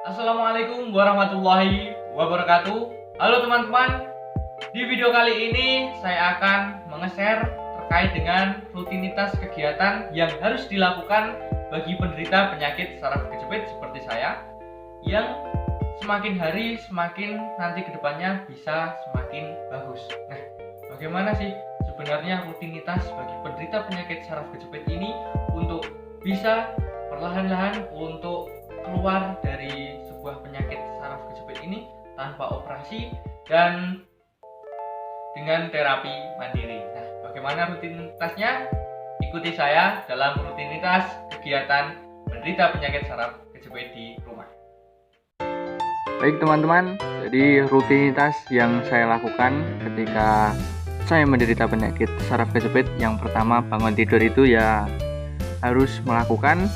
Assalamualaikum warahmatullahi wabarakatuh. Halo teman-teman, di video kali ini saya akan menge-share terkait dengan rutinitas kegiatan yang harus dilakukan bagi penderita penyakit saraf kejepit seperti saya, yang semakin hari semakin nanti kedepannya bisa semakin bagus. Nah, bagaimana sih sebenarnya rutinitas bagi penderita penyakit saraf kejepit ini untuk bisa perlahan-lahan untuk keluar dari sebuah penyakit saraf kejepit ini tanpa operasi dan dengan terapi mandiri. Nah, bagaimana rutinitasnya? Ikuti saya dalam rutinitas kegiatan penderita penyakit saraf kejepit di rumah. Baik teman-teman, jadi rutinitas yang saya lakukan ketika saya menderita penyakit saraf kejepit, yang pertama bangun tidur itu ya harus melakukan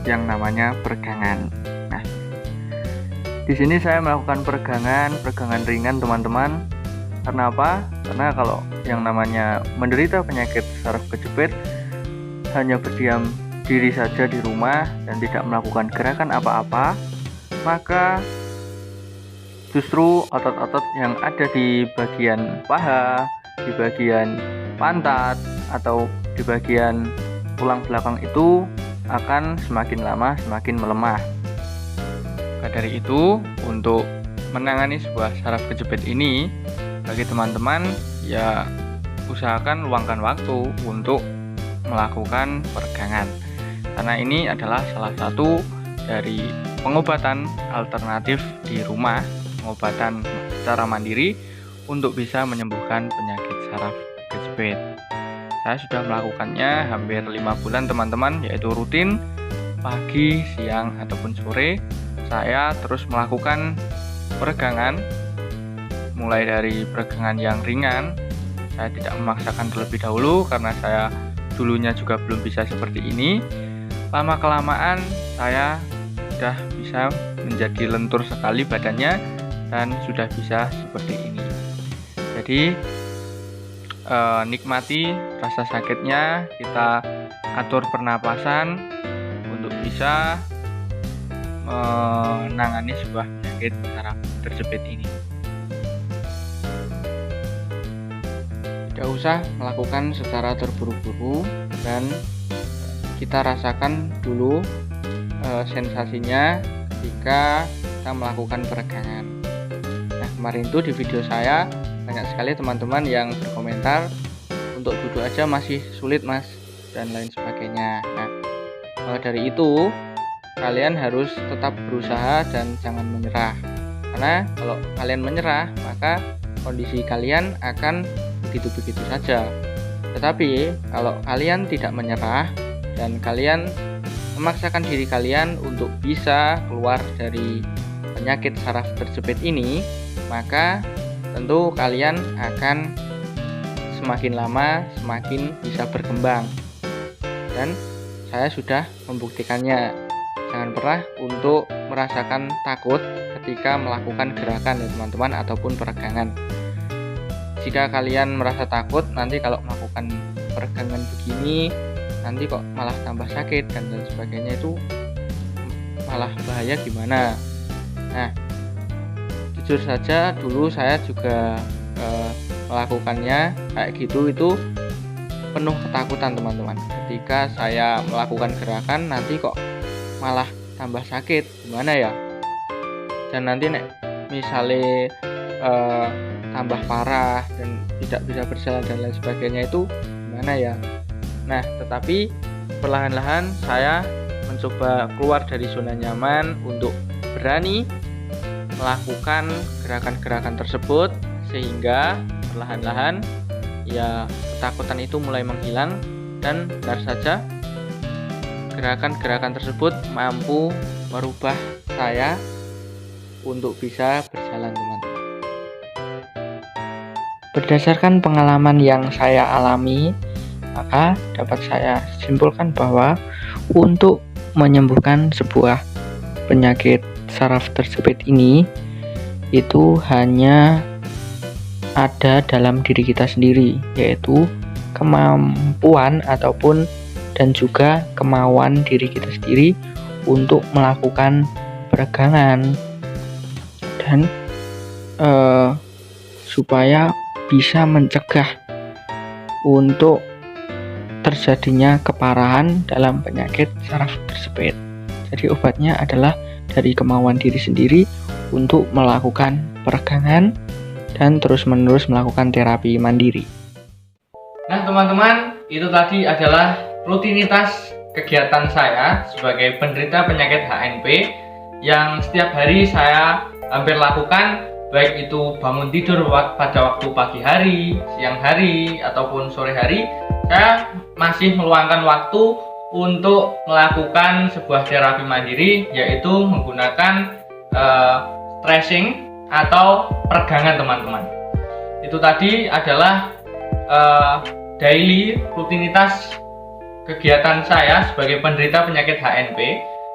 yang namanya peregangan. Nah, di sini saya melakukan peregangan ringan teman-teman. Karena apa? Karena kalau yang namanya menderita penyakit saraf kejepit hanya berdiam diri saja di rumah dan tidak melakukan gerakan apa-apa, maka justru otot-otot yang ada di bagian paha, di bagian pantat, atau di bagian tulang belakang itu akan semakin lama semakin melemah. Maka dari itu, untuk menangani sebuah saraf kejepit ini, bagi teman-teman ya usahakan luangkan waktu untuk melakukan peregangan, karena ini adalah salah satu dari pengobatan alternatif di rumah, pengobatan secara mandiri untuk bisa menyembuhkan penyakit saraf kejepit. Saya sudah melakukannya hampir 5 bulan teman-teman, yaitu rutin pagi, siang, ataupun sore. Saya terus melakukan peregangan, mulai dari peregangan yang ringan. Saya tidak memaksakan terlebih dahulu karena saya dulunya juga belum bisa seperti ini. Lama-kelamaan saya sudah bisa menjadi lentur sekali badannya dan sudah bisa seperti ini. Jadi nikmati rasa sakitnya, kita atur pernapasan untuk bisa menangani sebuah penyakit saraf terjepit ini. Tidak usah melakukan secara terburu-buru dan kita rasakan dulu sensasinya ketika kita melakukan peregangan. Nah, kemarin itu di video saya banyak sekali teman-teman yang berkomentar untuk duduk aja masih sulit mas dan lain sebagainya. Nah, dari itu kalian harus tetap berusaha dan jangan menyerah, karena kalau kalian menyerah maka kondisi kalian akan begitu-begitu saja. Tetapi kalau kalian tidak menyerah dan kalian memaksakan diri kalian untuk bisa keluar dari penyakit saraf terjepit ini, maka tentu kalian akan semakin lama semakin bisa berkembang. Dan saya sudah membuktikannya. Jangan pernah untuk merasakan takut ketika melakukan gerakan ya teman-teman, ataupun peregangan. Jika kalian merasa takut nanti kalau melakukan peregangan begini nanti kok malah tambah sakit dan lain sebagainya, itu malah bahaya gimana. Nah, jujur saja dulu saya juga melakukannya kayak gitu, itu penuh ketakutan teman-teman. Ketika saya melakukan gerakan nanti kok malah tambah sakit, gimana ya? Dan nanti misalnya tambah parah dan tidak bisa berjalan dan lain sebagainya, itu gimana ya? Nah, tetapi perlahan-lahan saya mencoba keluar dari zona nyaman untuk berani melakukan gerakan-gerakan tersebut, sehingga perlahan-lahan ya ketakutan itu mulai menghilang, dan benar saja gerakan-gerakan tersebut mampu merubah saya untuk bisa berjalan teman-teman. Berdasarkan pengalaman yang saya alami, maka dapat saya simpulkan bahwa untuk menyembuhkan sebuah penyakit saraf terjepit ini itu hanya ada dalam diri kita sendiri, yaitu kemampuan dan juga kemauan diri kita sendiri untuk melakukan peregangan, dan supaya bisa mencegah untuk terjadinya keparahan dalam penyakit saraf tersebut. Jadi obatnya adalah dari kemauan diri sendiri untuk melakukan peregangan dan terus-menerus melakukan terapi mandiri. Nah teman-teman, itu tadi adalah rutinitas kegiatan saya sebagai penderita penyakit HNP yang setiap hari saya hampir lakukan, baik itu bangun tidur pada waktu pagi hari, siang hari, ataupun sore hari. Saya masih meluangkan waktu untuk melakukan sebuah terapi mandiri, yaitu menggunakan stretching atau peregangan teman-teman. Itu tadi adalah daily rutinitas kegiatan saya sebagai penderita penyakit HNP.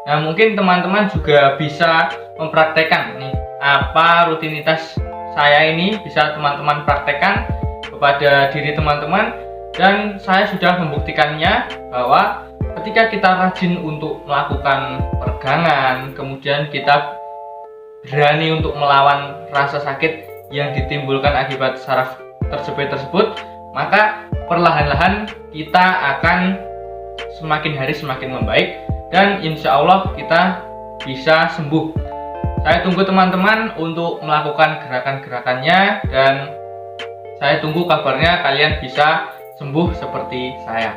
Nah, mungkin teman-teman juga bisa mempraktekkan nih apa rutinitas saya ini, bisa teman-teman praktekkan kepada diri teman-teman, dan saya sudah membuktikannya bahwa ketika kita rajin untuk melakukan peregangan, kemudian kita berani untuk melawan rasa sakit yang ditimbulkan akibat saraf tersebut, maka perlahan-lahan kita akan semakin hari semakin membaik, dan insya Allah kita bisa sembuh. Saya tunggu teman-teman untuk melakukan gerakan-gerakannya, dan saya tunggu kabarnya kalian bisa sembuh seperti saya.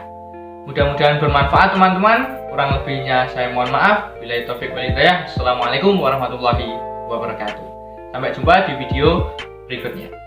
Mudah-mudahan bermanfaat teman-teman. Kurang lebihnya saya mohon maaf. Billahi taufiq wal hidayah. Assalamualaikum warahmatullahi wabarakatuh. Sampai jumpa di video berikutnya.